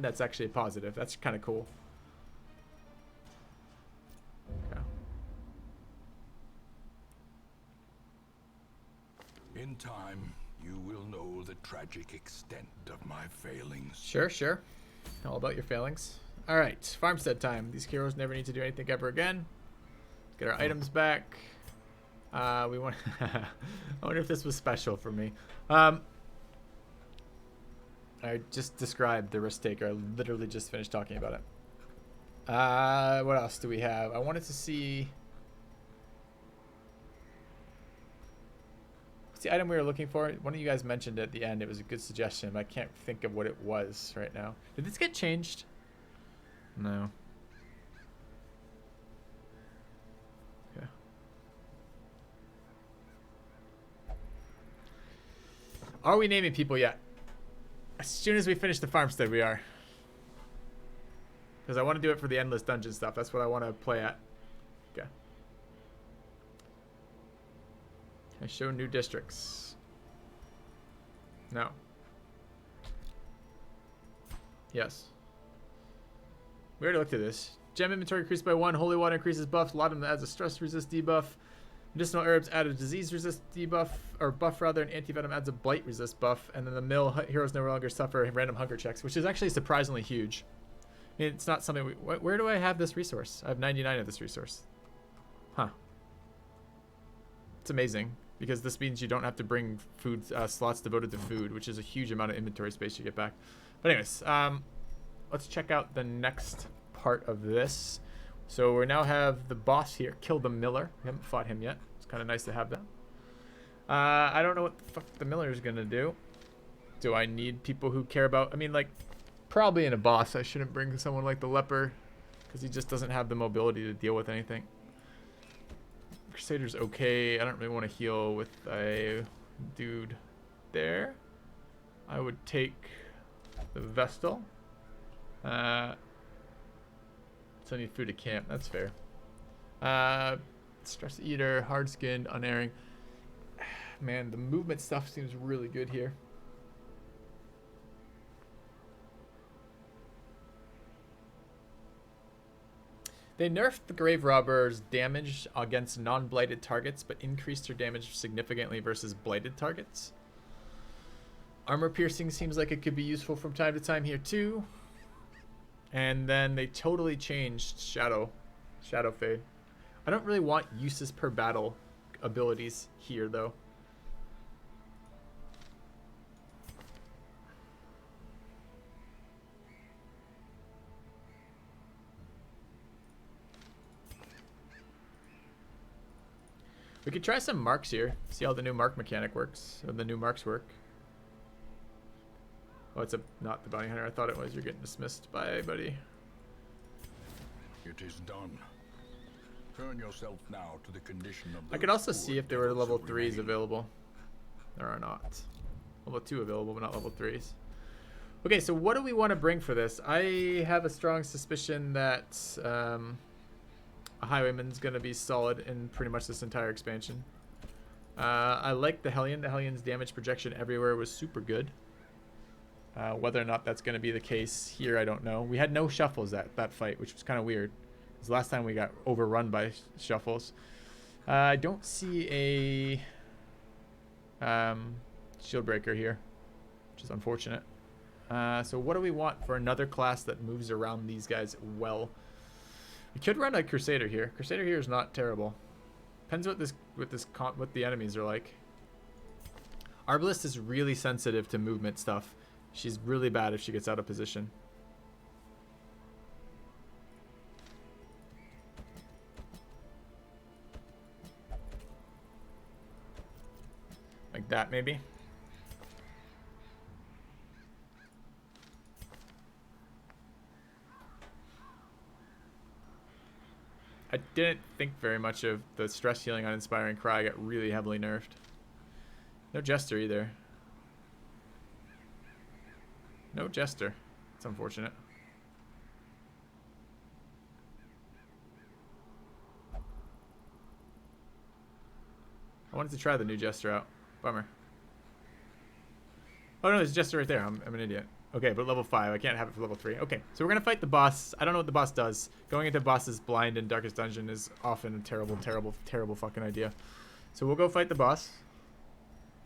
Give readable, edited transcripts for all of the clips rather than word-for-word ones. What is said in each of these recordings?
trend, that's actually a positive. That's kind of cool. Okay. In time, you will know the tragic extent of my failings. Sure, sure. All about your failings. All right, farmstead time. These heroes never need to do anything ever again. Let's get our items back. We want. I wonder if this was special for me. I just described the risk taker. I literally just finished talking about it. What else do we have? I wanted to see. What's the item we were looking for? One of you guys mentioned it at the end. It was a good suggestion, but I can't think of what it was right now. Did this get changed? No. Okay. Are we naming people yet? As soon as we finish the farmstead, we are. Because I want to do it for the endless dungeon stuff. That's what I want to play at. Okay. Can I show new districts? No. Yes. We already looked at this. Gem inventory increased by 1. Holy water increases buffs. Laudanum adds a stress resist debuff. Medicinal herbs add a disease resist debuff, or buff rather, and antivenom adds a blight resist buff. And then the mill heroes no longer suffer random hunger checks, which is actually surprisingly huge. I mean, it's not something we... Where do I have this resource? I have 99 of this resource. Huh. It's amazing, because this means you don't have to bring food slots devoted to food, which is a huge amount of inventory space you get back. But anyways, let's check out the next part of this. So we now have the boss here, Kill the Miller. We haven't fought him yet. It's kind of nice to have that. I don't know what the fuck the Miller is going to do. Do I need people who care about... I mean, like, probably in a boss, I shouldn't bring someone like the Leper, because he just doesn't have the mobility to deal with anything. Crusader's okay. I don't really want to heal with a dude there. I would take the Vestal. So I need food to camp. That's fair. Stress Eater, Hard Skinned, Unerring. Man, the movement stuff seems really good here. They nerfed the Grave Robber's damage against non-blighted targets, but increased her damage significantly versus blighted targets. Armor piercing seems like it could be useful from time to time here too. And then they totally changed Shadow Fade. I don't really want uses per battle abilities here though. We could try some marks here. See how the new mark mechanic works. Or the new marks work. Oh, it's not the bounty hunter. I thought it was. You're getting dismissed. Bye, buddy. It is done. Turn yourself now to the condition of I could also see if there were level 3s available. There are not. Level 2 available, but not level 3s. Okay, so what do we want to bring for this? I have a strong suspicion that a Highwayman's going to be solid in pretty much this entire expansion. I like the Hellion. The Hellion's damage projection everywhere was super good. Whether or not that's going to be the case here, I don't know. We had no shuffles that fight, which was kind of weird. Because last time we got overrun by shuffles. I don't see a shield breaker here, which is unfortunate. So what do we want for another class that moves around these guys well? We could run a Crusader here. Crusader here is not terrible. Depends what the enemies are like. Arbalist is really sensitive to movement stuff. She's really bad if she gets out of position. Like that, maybe. I didn't think very much of the stress healing on Inspiring Cry. I got really heavily nerfed. No Jester either. No Jester. It's unfortunate. I wanted to try the new Jester out. Bummer. Oh no, there's a Jester right there. I'm an idiot. Okay, but level 5. I can't have it for level 3. Okay, so we're going to fight the boss. I don't know what the boss does. Going into boss's blind in Darkest Dungeon is often a terrible, terrible, terrible fucking idea. So we'll go fight the boss.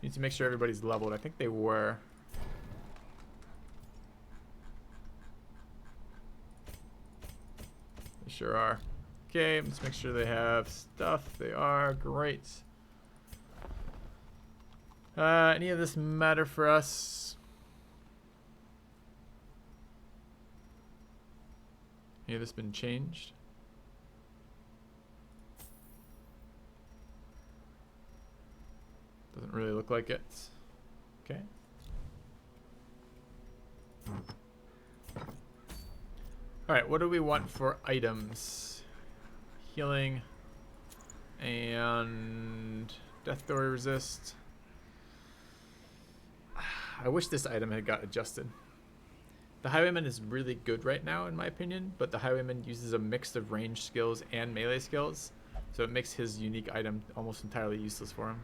Need to make sure everybody's leveled. I think they were. They sure are. Okay, let's make sure they have stuff. They are. Great. Any of this matter for us? Any of this been changed? Doesn't really look like it. Okay. Alright, what do we want for items? Healing and death door resist. I wish this item had got adjusted. The Highwayman is really good right now, in my opinion, but the Highwayman uses a mix of range skills and melee skills, so it makes his unique item almost entirely useless for him.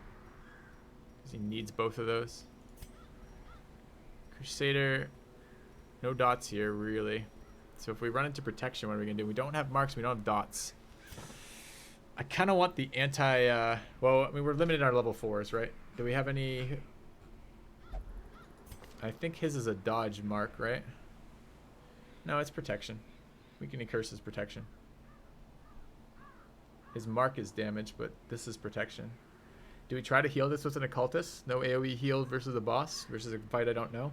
Because he needs both of those. Crusader, no dots here, really. So if we run into protection, what are we going to do? We don't have marks, we don't have dots. I kind of want the anti... well, I mean, we're limited in our level 4s, right? Do we have any... I think his is a dodge mark, right? No, it's protection. Weakening curse is protection. His mark is damage, but this is protection. Do we try to heal this with an occultist? No AoE heal versus a boss versus a fight I don't know.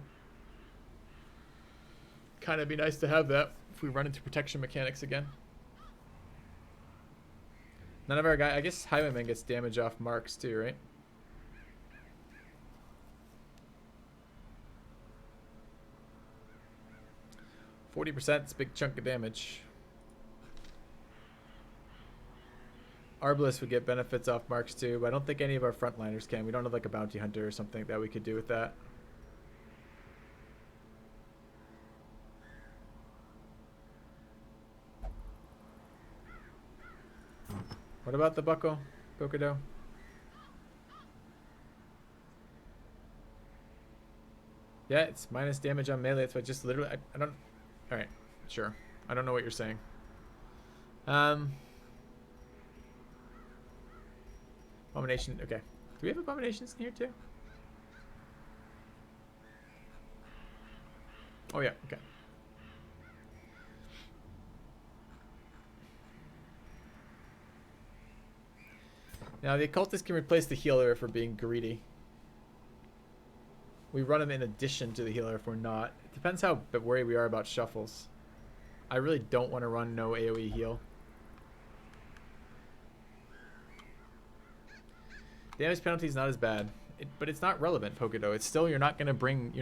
Kind of be nice to have that if we run into protection mechanics again. None of our guys... I guess Highwayman gets damage off marks too, right? %, it's a big chunk of damage. Arbalest would get benefits off marks too, but I don't think any of our frontliners can. We don't have like a bounty hunter or something that we could do with that. What about the buckle, Kokado? Yeah, it's minus damage on melee, so I just literally... I don't... Alright, sure. I don't know what you're saying. Abomination, okay. Do we have abominations in here too? Oh yeah, okay. Now the occultist can replace the healer if we're being greedy. We run them in addition to the healer if we're not. It depends how worried we are about shuffles. I really don't want to run no AoE heal. Damage penalty is not as bad, but it's not relevant, Pokedo. It's still you're not gonna bring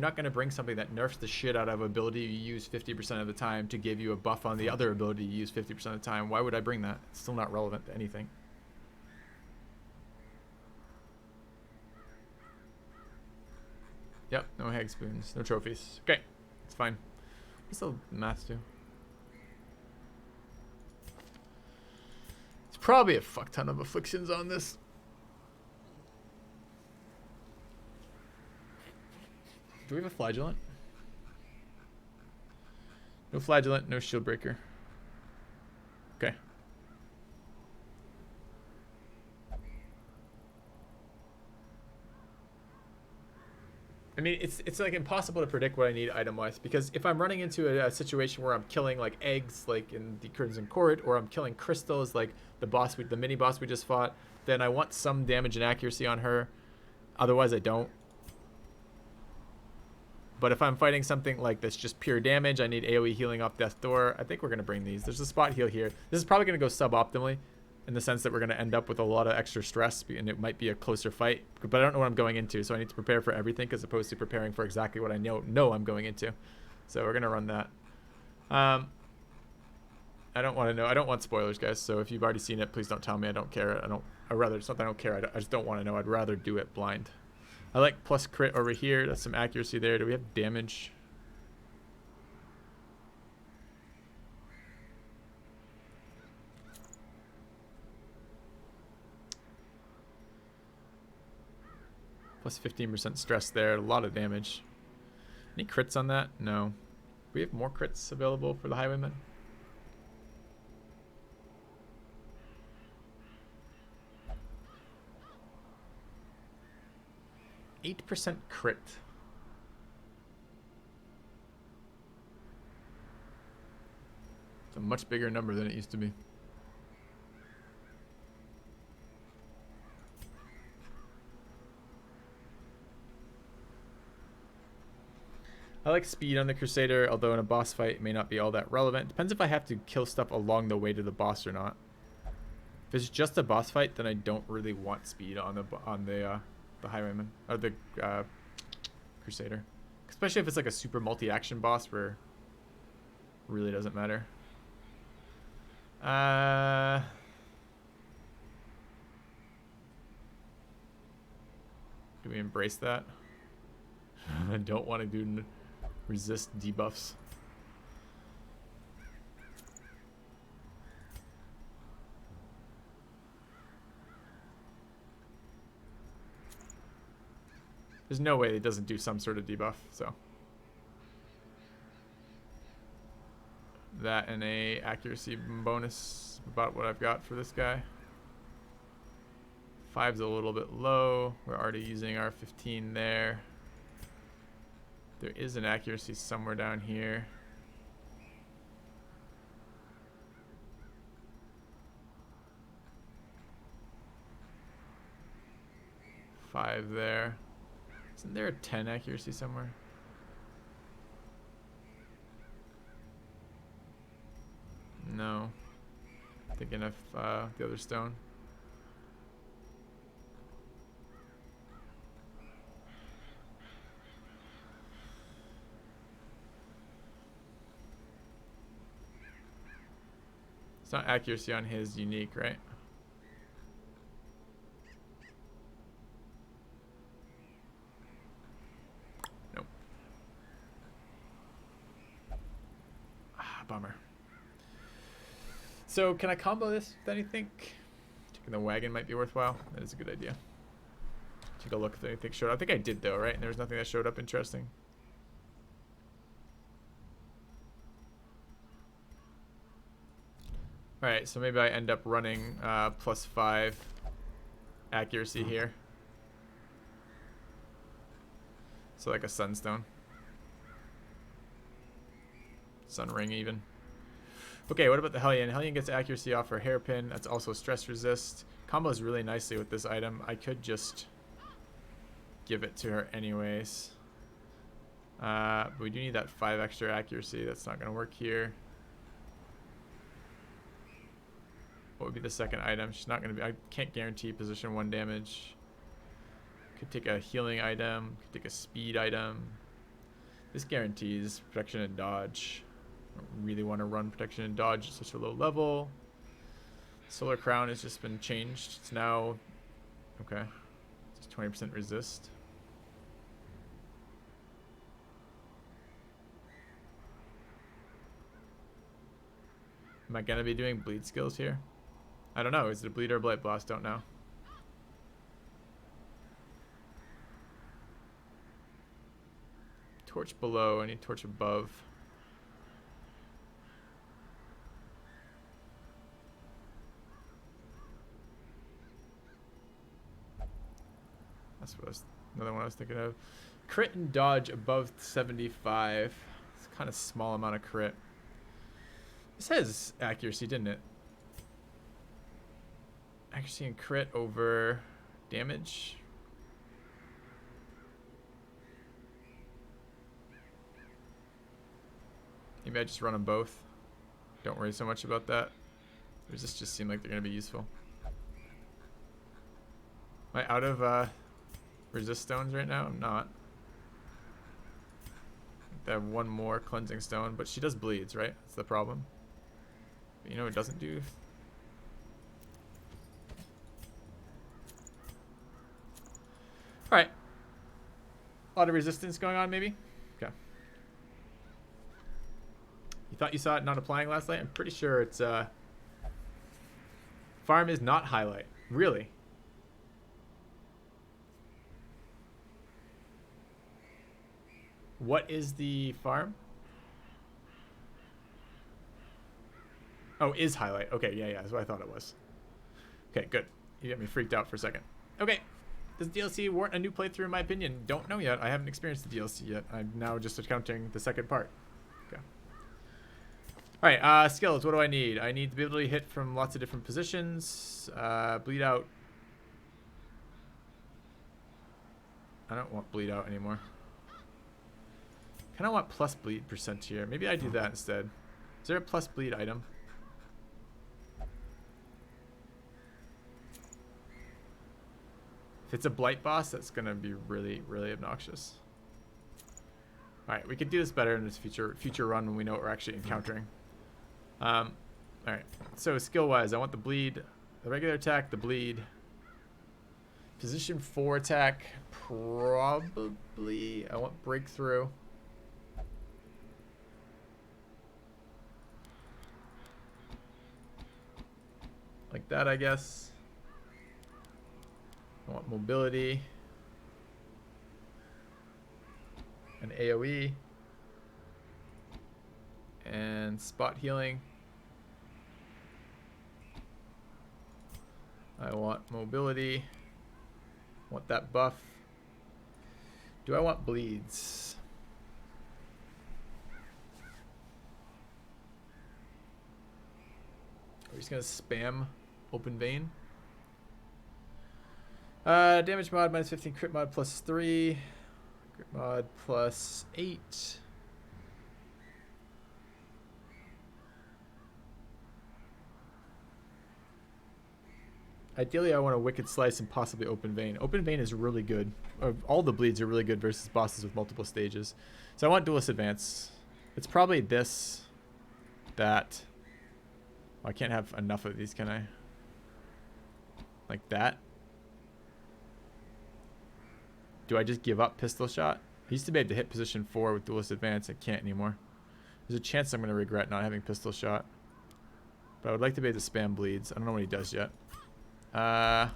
something that nerfs the shit out of ability you use 50% of the time to give you a buff on the other ability you use 50% of the time. Why would I bring that? It's still not relevant to anything. Yep, no hag spoons, no trophies. Okay, it's fine. What's the math do? It's probably a fuck ton of afflictions on this. Do we have a flagellant? No flagellant, no shield breaker. Okay. I mean, it's like impossible to predict what I need item-wise, because if I'm running into a situation where I'm killing like eggs, like in the Crimson Court, or I'm killing crystals, like the mini boss we just fought, then I want some damage and accuracy on her. Otherwise, I don't. But if I'm fighting something like this, just pure damage, I need AoE healing off Death Door. I think we're gonna bring these. There's a spot heal here. This is probably gonna go suboptimally, in the sense that we're going to end up with a lot of extra stress and it might be a closer fight, but I don't know what I'm going into, so I need to prepare for everything as opposed to preparing for exactly what I know I'm going into. So we're going to run that. I don't want to know. I don't want spoilers, guys, so if you've already seen it, please don't tell me. I don't care. It's not that I don't care. I just don't want to know. I'd rather do it blind. I like plus crit over here. That's some accuracy there. Do we have damage? Plus 15% stress there, a lot of damage. Any crits on that? No. We have more crits available for the Highwayman. %8 crit. It's a much bigger number than it used to be. I like speed on the Crusader, although in a boss fight it may not be all that relevant. Depends if I have to kill stuff along the way to the boss or not. If it's just a boss fight, then I don't really want speed on the Highwayman or the Crusader, especially if it's like a super multi-action boss where it really doesn't matter. Do we embrace that? I don't want to do resist debuffs. There's no way it doesn't do some sort of debuff, so. That and a accuracy bonus, about what I've got for this guy. 5's a little bit low. We're already using our 15 there. There is an accuracy somewhere down here. Five there. Isn't there a 10 accuracy somewhere? No. Thinking of the other stone. It's not accuracy on his unique, right? Nope. Ah, bummer. So can I combo this with anything? Checking the wagon might be worthwhile. That is a good idea. Take a look if anything showed up. I think I did though, right? And there was nothing that showed up interesting. Alright, so maybe I end up running +5 accuracy here. So like a sunstone. Sun ring even. Okay, what about the Hellion? Hellion gets accuracy off her hairpin. That's also stress resist. Combos really nicely with this item. I could just give it to her anyways. But we do need that 5 extra accuracy. That's not going to work here. What would be the second item? She's not going to be... I can't guarantee position 1 damage. Could take a healing item. Could take a speed item. This guarantees protection and dodge. I don't really want to run protection and dodge at such a low level. Solar Crown has just been changed. It's now... Okay. It's 20% resist. Am I going to be doing bleed skills here? I don't know. Is it a bleed or a blight blast? Don't know. Torch below. I need torch above. That's what another one I was thinking of. Crit and dodge above 75. It's kind of small amount of crit. This has accuracy, didn't it? Accuracy and crit over damage. Maybe I just run them both. Don't worry so much about that. Does this just seem like they're going to be useful? Am I out of resist stones right now? I'm not. I have one more cleansing stone, but she does bleeds, right? That's the problem. But you know what it doesn't do? Alright. A lot of resistance going on, maybe? Okay. You thought you saw it not applying last night? I'm pretty sure it's, farm is not highlight. Really? What is the farm? Oh, is highlight. Okay, yeah, that's what I thought it was. Okay, good. You got me freaked out for a second. Okay. Does DLC warrant a new playthrough in my opinion? Don't know yet. I haven't experienced the DLC yet. I'm now just accounting the second part. Okay. Alright, skills. What do I need? I need to be able to hit from lots of different positions. Bleed out. I don't want bleed out anymore. Kind of want plus bleed percent here. Maybe I do that instead. Is there a plus bleed item? If it's a blight boss, that's gonna be really, really obnoxious. Alright, we could do this better in this future run when we know what we're actually encountering. Alright, so skill-wise, I want the bleed, the regular attack, the bleed. Position 4 attack, probably. I want breakthrough. Like that, I guess. I want mobility. And AoE. And spot healing. I want mobility. Want that buff. Do I want bleeds? Are we just gonna spam open vein? Damage mod minus 15, crit mod plus 3, crit mod plus 8. Ideally, I want a Wicked Slice and possibly Open Vein. Open Vein is really good. All the bleeds are really good versus bosses with multiple stages. So I want Duelist Advance. It's probably this, that. Oh, I can't have enough of these, can I? Like that. Do I just give up Pistol Shot? I used to be able to hit position 4 with Duelist Advance. I can't anymore. There's a chance I'm going to regret not having Pistol Shot. But I would like to be able to spam bleeds. I don't know what he does yet. And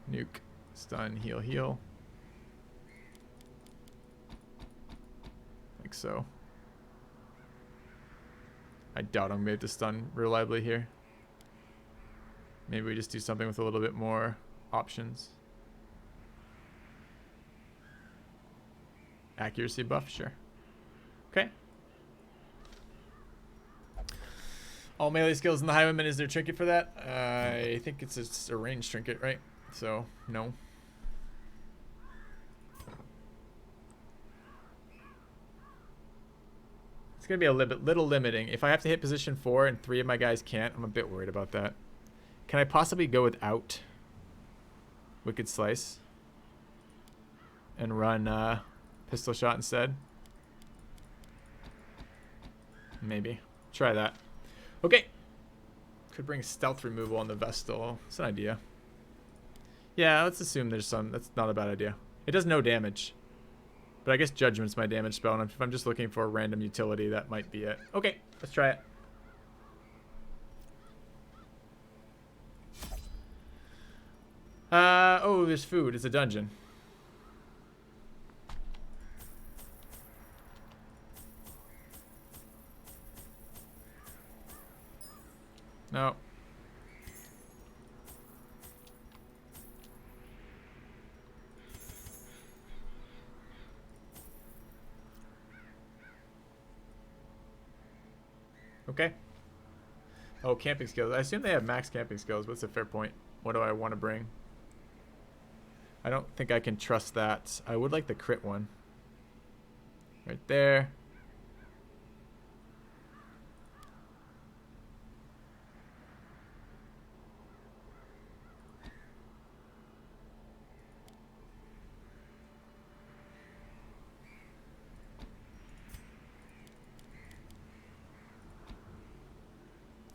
nuke, stun, heal, heal. Like so. I doubt I'm going to stun reliably here. Maybe we just do something with a little bit more options. Accuracy buff, sure. Okay. All melee skills in the Highwayman. Is there a trinket for that? I think it's a ranged trinket, right? So, no. It's going to be a little limiting. If I have to hit position 4 and 3 of my guys can't, I'm a bit worried about that. Can I possibly go without Wicked Slice and run Pistol Shot instead? Maybe. Try that. Okay. Could bring stealth removal on the Vestal. It's an idea. Yeah, let's assume there's some. That's not a bad idea. It does no damage. But I guess Judgment's my damage spell, and if I'm just looking for a random utility, that might be it. Okay, let's try it. Oh, there's food. It's a dungeon. No. Okay. Oh, camping skills. I assume they have max camping skills. What's a fair point? What do I want to bring? I don't think I can trust that. I would like the crit one. Right there.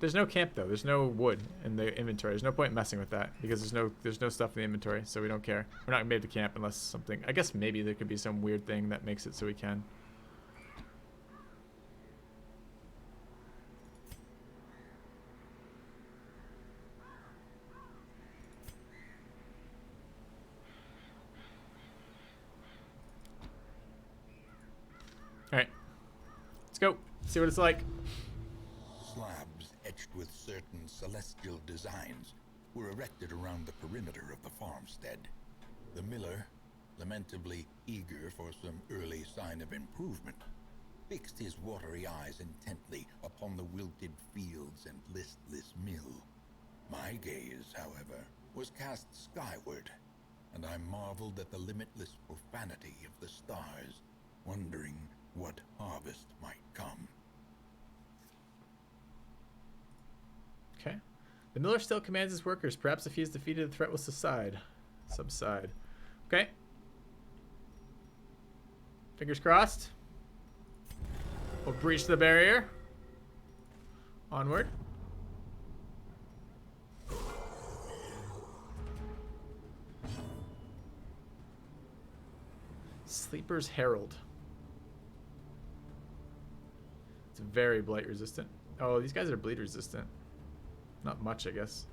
There's no camp though. There's no wood in the inventory. There's no point messing with that because there's no stuff in the inventory, so we don't care. We're not gonna be able to camp unless something. I guess maybe there could be some weird thing that makes it so we can. Let's go. See what it's like. Slabs etched with certain celestial designs were erected around the perimeter of the farmstead. The miller, lamentably eager for some early sign of improvement, fixed his watery eyes intently upon the wilted fields and listless mill. My gaze, however, was cast skyward, and I marveled at the limitless profanity of the stars, wondering what harvest might come. Okay. The miller still commands his workers. Perhaps if he is defeated, the threat will subside. Okay. Fingers crossed. We'll breach the barrier. Onward. Sleeper's Herald. It's very blight resistant. Oh, these guys are bleed resistant. Not much, I guess.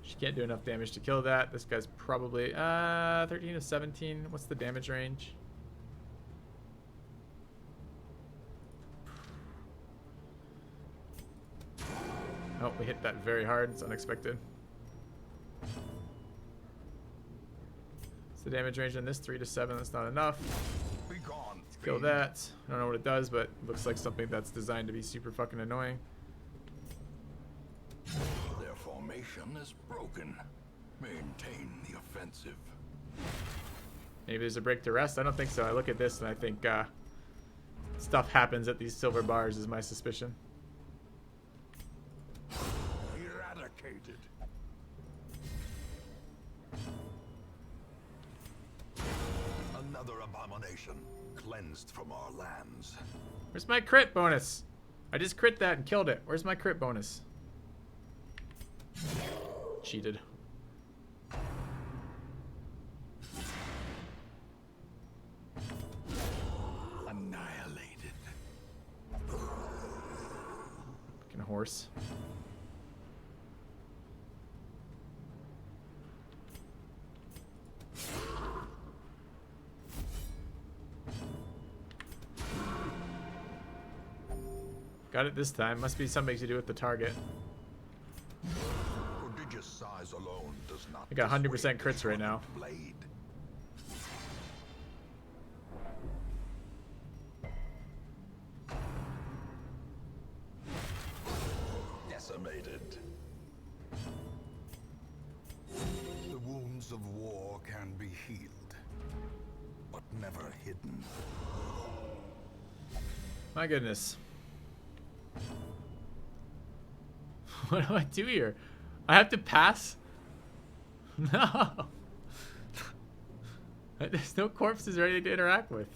She can't do enough damage to kill that. This guy's probably 13 to 17. What's the damage range? Oh, we hit that very hard. It's unexpected. What's the damage range on this? 3 to 7. That's not enough. Be gone, Let's kill that. I don't know what it does, but it looks like something that's designed to be super fucking annoying. Their formation is broken. Maintain the offensive. Maybe there's a break to rest. I don't think so. I look at this and I think stuff happens at these silver bars is my suspicion. Eradicated. Another abomination cleansed from our lands. Where's my crit bonus? I just crit that and killed it. Where's my crit bonus? Cheated. Annihilated. Fucking horse. Got it this time. Must be something to do with the target. Prodigious size alone does not. I got 100% dissuade crits right now. Blade. Decimated. The wounds of war can be healed, but never hidden. My goodness. What do I do here? I have to pass? No. There's no corpses or anything to interact with.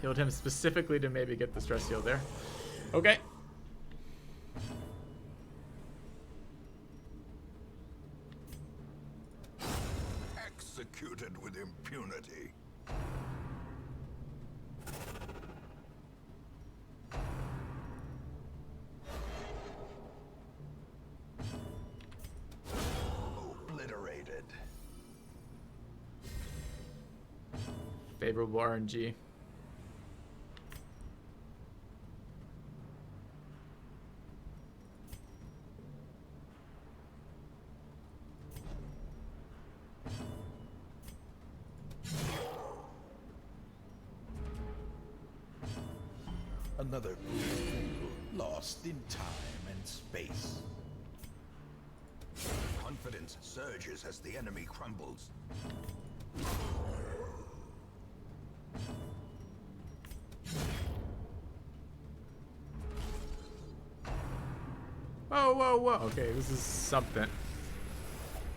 Healed him specifically to maybe get the stress heal there. Okay. Executed with impunity. Obliterated. Favorable RNG. Another lost in time and space. Confidence surges as the enemy crumbles. Whoa, whoa, whoa. Okay, this is something.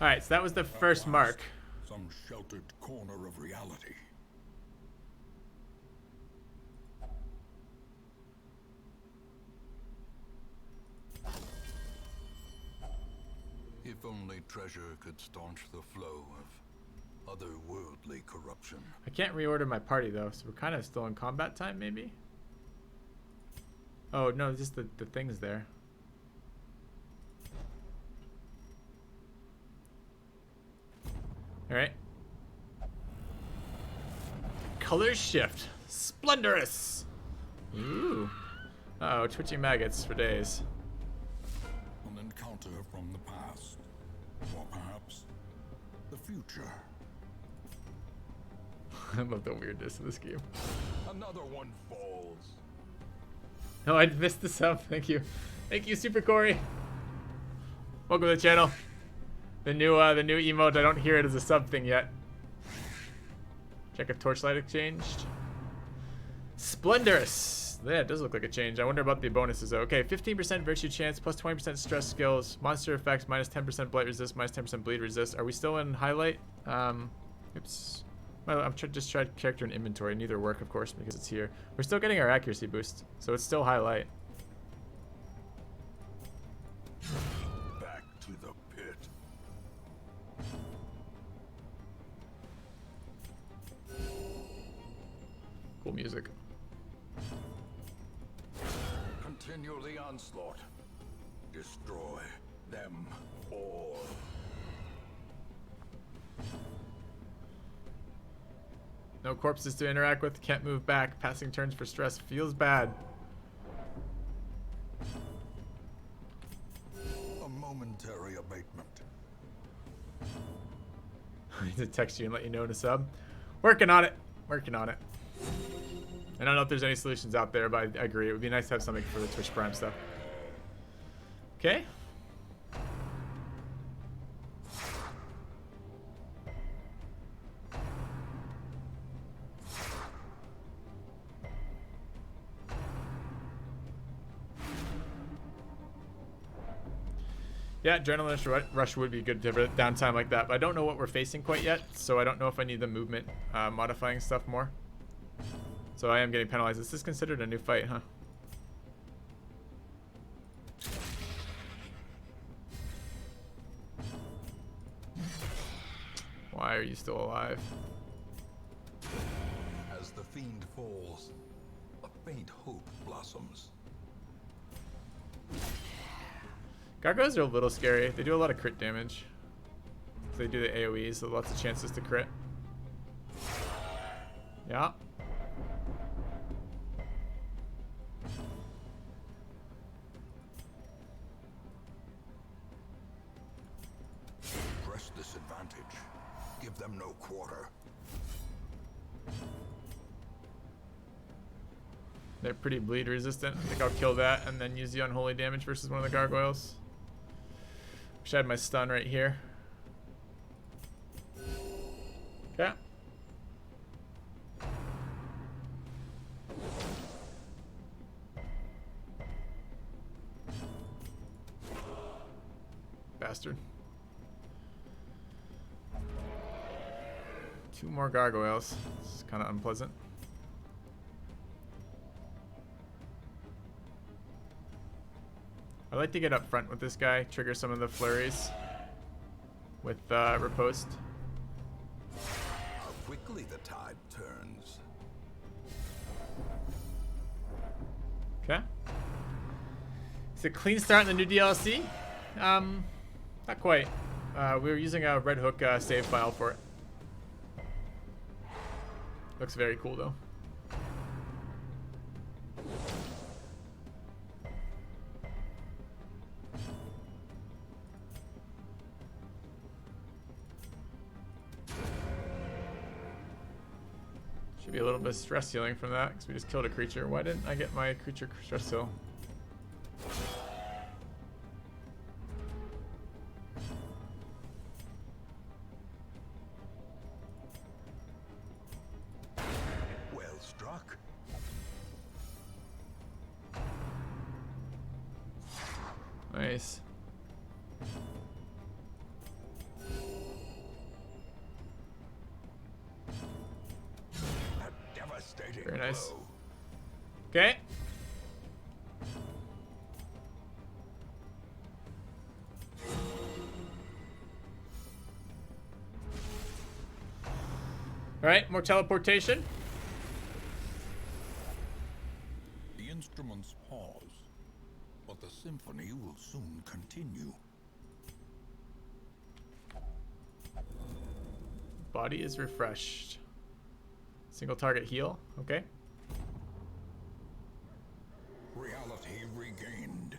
Alright, so that was the first mark. Some sheltered corner of reality. If only treasure could staunch the flow of otherworldly corruption. I can't reorder my party though, so we're kind of still in combat time, maybe? Oh, no, just the thing's there. Alright. Color shift. Splendorous! Ooh. Uh-oh, twitching maggots for days. An encounter from the past. Or perhaps the future. I love the weirdness of this game. Another one falls. Oh, I missed the sub. Thank you. Thank you, Super Corey. Welcome to the channel. The new emote, I don't hear it as a sub thing yet. Check if torchlight has changed. Splendorous. Yeah, it does look like a change. I wonder about the bonuses though. Okay, 15% virtue chance, plus 20% stress skills, monster effects, minus 10% blight resist, minus 10% bleed resist. Are we still in highlight? Oops. I'm just trying character and inventory. Neither work, of course, because it's here. We're still getting our accuracy boost, so it's still highlight. Back to the pit. Cool music. Continue the onslaught. Destroy them all. No corpses to interact with. Can't move back. Passing turns for stress feels bad. A momentary abatement. I need to text you and let you know in a sub. Working on it. Working on it. I don't know if there's any solutions out there, but I agree. It would be nice to have something for the Twitch Prime stuff. Okay. Yeah, adrenaline rush would be good to have a downtime like that, but I don't know what we're facing quite yet, so I don't know if I need the movement modifying stuff more. So I am getting penalized. This is considered a new fight, huh? Why are you still alive? As the fiend falls, a faint hope blossoms. Gargoyles are a little scary. They do a lot of crit damage. They do the AoEs, so lots of chances to crit. Yeah. Press this advantage. Give them no quarter. They're pretty bleed resistant. I think I'll kill that and then use the unholy damage versus one of the gargoyles. Wish I had my stun right here. Okay. Bastard. 2 more gargoyles. It's kind of unpleasant. I like to get up front with this guy, trigger some of the flurries with riposte. How quickly the tide turns. Okay. It's a clean start in the new DLC. Not quite. We were using a Red Hook save file for it. Looks very cool though. Should be a little bit of stress healing from that because we just killed a creature. Why didn't I get my creature stress heal? Well struck. Nice. A devastating Very nice. blow. Okay. Alright, more teleportation. The instruments pause, but the symphony will soon continue. Body is refreshed. Single target heal. Okay. Reality regained.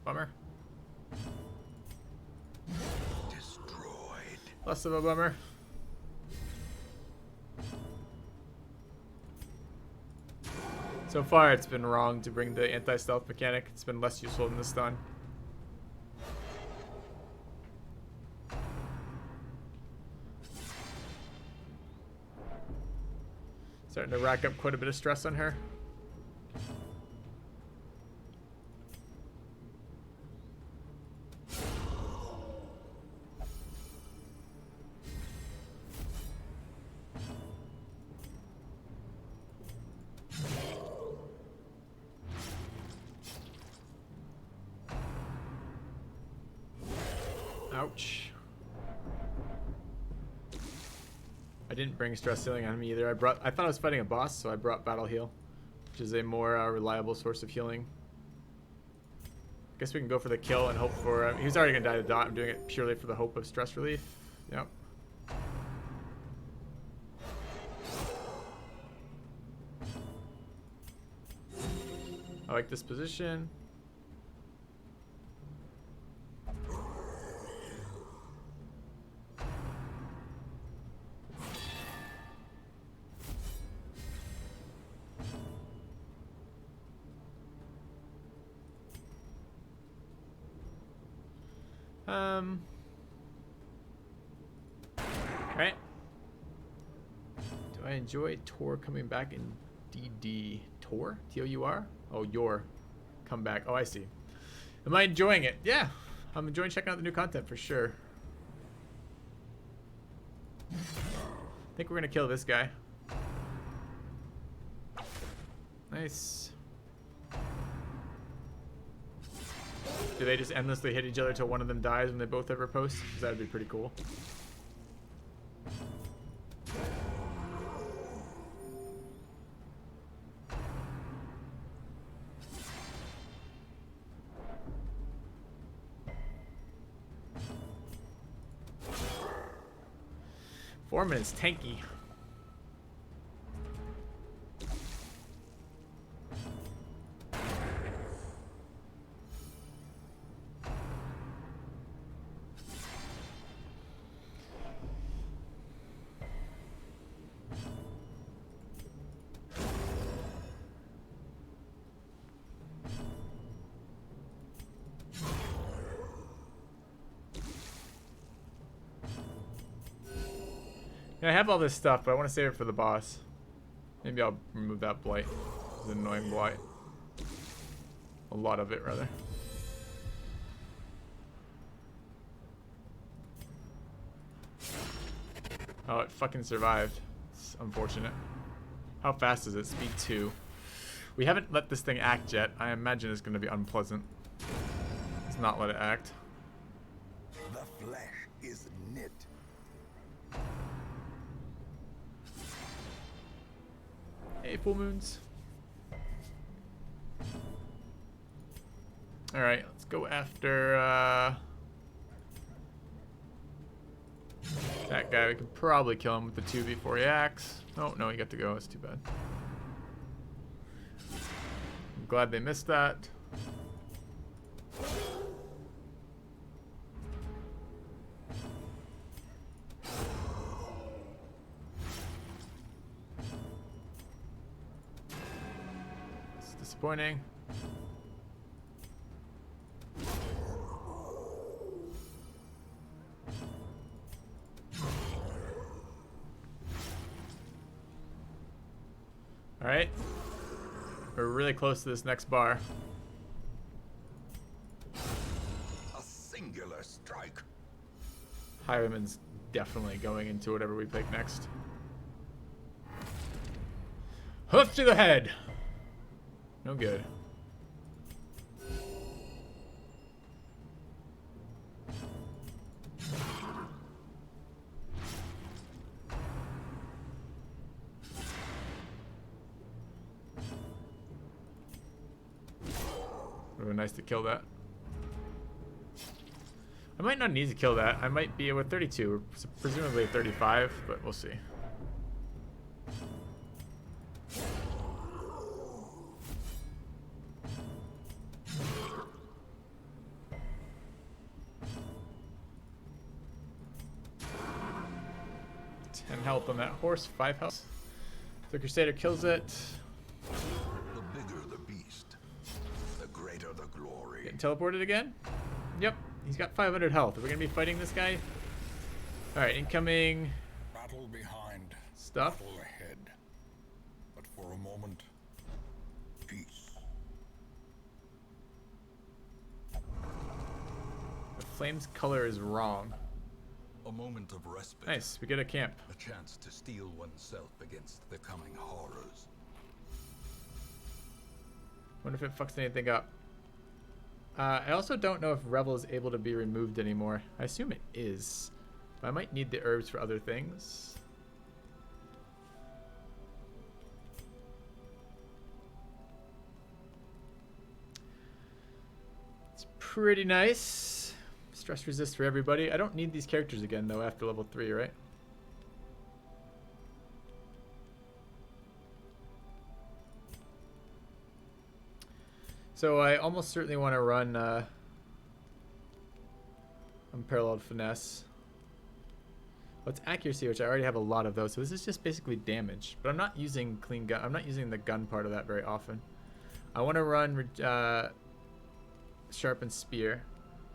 Bummer. Destroyed. Less of a bummer. So far, it's been wrong to bring the anti-stealth mechanic. It's been less useful than the stun. Starting to rack up quite a bit of stress on her. Ouch. I didn't bring stress healing on me either. I thought I was fighting a boss, so I brought battle heal, which is a more reliable source of healing. Guess we can go for the kill and hope for. He was already gonna die to dot. I'm doing it purely for the hope of stress relief. Yep. I like this position. Alright. Do I enjoy Tor coming back in DD? Tor? T-O-U-R? Oh, your comeback. Oh, I see. Am I enjoying it? Yeah. I'm enjoying checking out the new content for sure. I think we're gonna kill this guy. Nice. Do they just endlessly hit each other till one of them dies when they both have riposte? Because that would be pretty cool. 4 minutes, tanky. Yeah, I have all this stuff, but I want to save it for the boss. Maybe I'll remove that blight. It's an annoying blight. A lot of it, rather. Oh, it fucking survived. It's unfortunate. How fast is it? Speed 2. We haven't let this thing act yet. I imagine it's going to be unpleasant. Let's not let it act. The flesh is knit. Hey, full moons. Alright, let's go after that guy. We can probably kill him with the 2 before he acts. Oh, no, he got to go. That's too bad. I'm glad they missed that. It's disappointing. Alright. We're really close to this next bar. A singular strike. Highwayman's definitely going into whatever we pick next. Hoof to the head. No good. Would have been nice to kill that. I might not need to kill that. I might be with 32, presumably 35, but we'll see. Health on that horse, 5 health. The Crusader kills it. The bigger the beast, the greater the glory. Getting teleported again? Yep, he's got 500 health. Are we gonna be fighting this guy? Alright, incoming. Battle behind, Stuff. battle ahead. But for a moment, peace. The flame's color is wrong. A moment of respite. Nice, we get a camp. A chance to steel oneself against the coming horrors. Wonder if it fucks anything up. I also don't know if Revel is able to be removed anymore. I assume it is. But I might need the herbs for other things. It's pretty nice. Stress resist for everybody. I don't need these characters again though after level 3, right? So I almost certainly want to run Unparalleled Finesse. Well, it's accuracy, which I already have a lot of those. So this is just basically damage. But I'm not using clean gun. I'm not using the gun part of that very often. I want to run Sharpened Spear.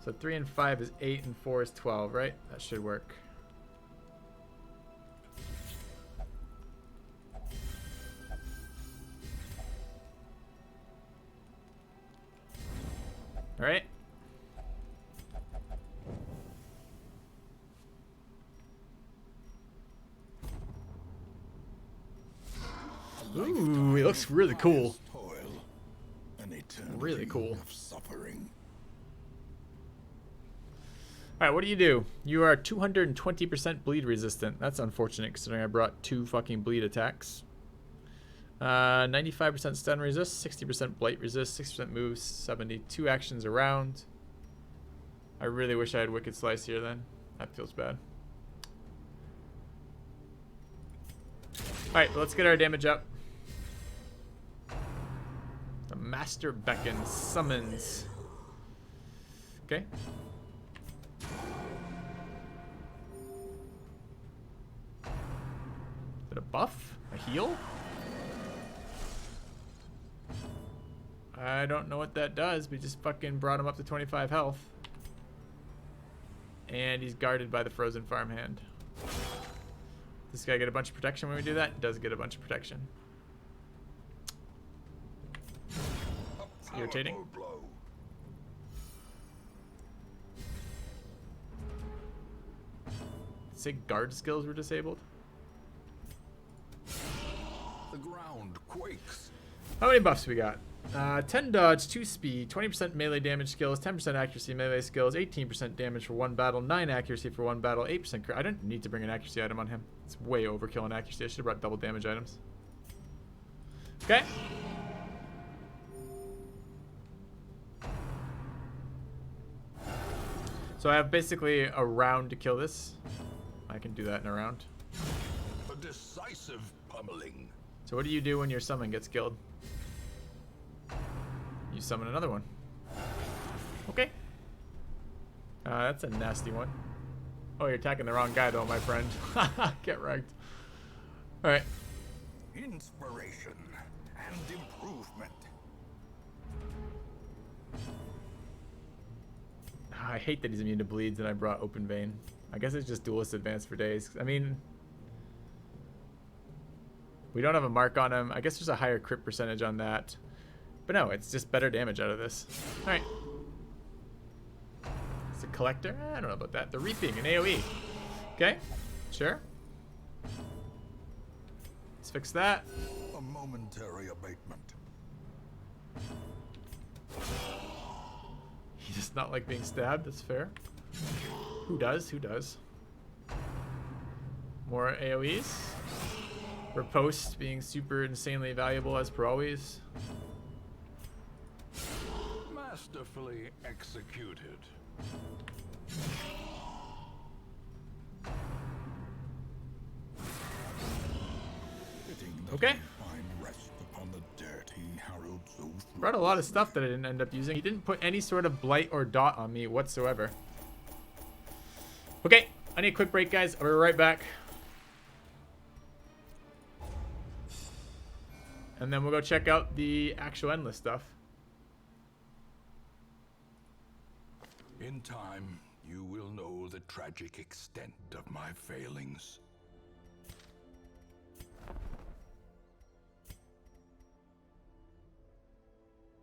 So 3 and 5 is 8 and 4 is 12, right? That should work. All right. Ooh, it looks really cool. Really cool. Alright, what do? You are 220% bleed resistant. That's unfortunate considering I brought 2 fucking bleed attacks. 95% stun resist, 60% blight resist, 60% moves, 72 actions around. I really wish I had Wicked Slice here then. That feels bad. Alright, let's get our damage up. The Master Beckon summons. Okay. Is it a buff? A heal? I don't know what that does. We just fucking brought him up to 25 health. And he's guarded by the Frozen Farmhand. Does this guy get a bunch of protection when we do that? He does get a bunch of protection. It's irritating. Say guard skills were disabled. The ground quakes. How many buffs we got? 10 dodge, 2 speed, 20% melee damage skills, 10% accuracy melee skills, 18% damage for 1 battle, 9 accuracy for 1 battle, 8% crit. I didn't need to bring an accuracy item on him. It's way overkill in accuracy. I should have brought double damage items. Okay. So I have basically a round to kill this. I can do that in a round. A decisive pummeling. So what do you do when your summon gets killed? You summon another one. Okay. That's a nasty one. Oh, you're attacking the wrong guy though, my friend. Get wrecked. Alright. Inspiration and improvement. I hate that he's immune to bleeds and I brought Open Vein. I guess it's just Duelist Advance for days. I mean, we don't have a mark on him. I guess there's a higher crit percentage on that. But no, it's just better damage out of this. Alright. It's a collector? I don't know about that. The Reaping, an AoE. Okay, sure. Let's fix that. A momentary abatement. He does not like being stabbed. That's fair. Who does? Who does? More AoEs. Riposte being super insanely valuable as per always. Masterfully executed. Okay. Find rest upon the dirt he harrowed so through. Brought a lot of stuff that I didn't end up using. He didn't put any sort of blight or dot on me whatsoever. Okay, I need a quick break, guys. I'll be right back. And then we'll go check out the actual endless stuff. In time, you will know the tragic extent of my failings.